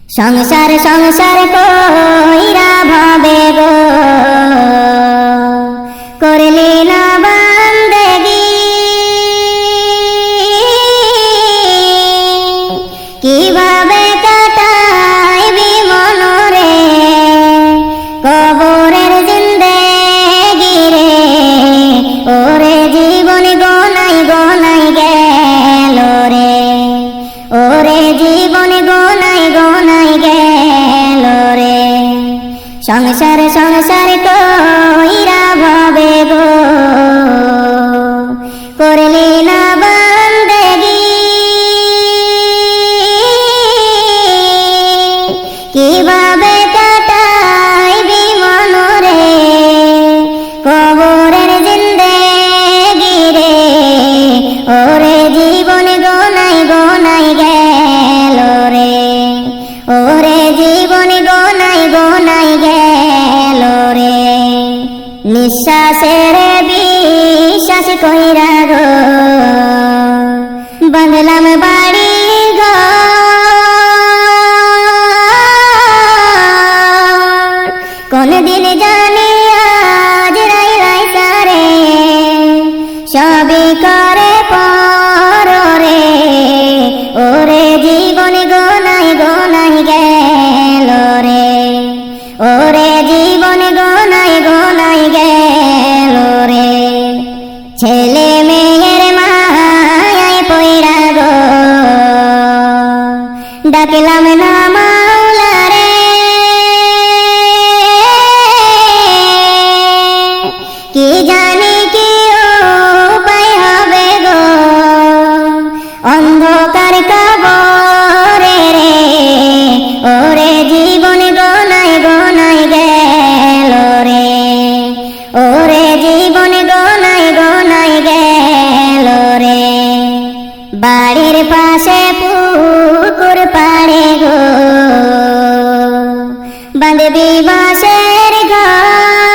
সংসার সংসার কইরা ভাবে গো করলি না বান্দেগি কিভাবে কাটাইবি মনরে কবরের জিন্দেগি রে ওরে জীবন গোনাই গোনাই গেল রে ওরে জীবন গোনাই গোনাই গেল রে সংসার সংসার কইরা ভাবে গো করলি না বান্দেগি কিভাবে কাটাইবি মনরে কবরের জিন্দেগি রে ওরে জীবন গোনাই গোনাই গেল রে ওরে জীবন গোনাই গোনাই গেল রে নিঃশ্বাসের বিশ্বাস কইরা গো বাঁধলাম বাড়ি ঘর কোন দিন জানি আজ রাই রাই সারে সবই করে পর রে ওরে জীবন গোনাই গোনাই গেল রে ওরে জীবন গোনাই গোনাই গেল রে ছেলে মেয়ের মায়ায় পয়রা গো ডাকলাম না মাওলা রে কি জানি কি উপায় হবে গো অন্ধকার কবরে রে ওরে জীবন গোনাই গোনাই গেল রে ওরে জীবন গোনাই গোনাই গেল রে বাড়ির পাশে পুকুর পাড়ে গো বাঁধবি বাঁশের ঘর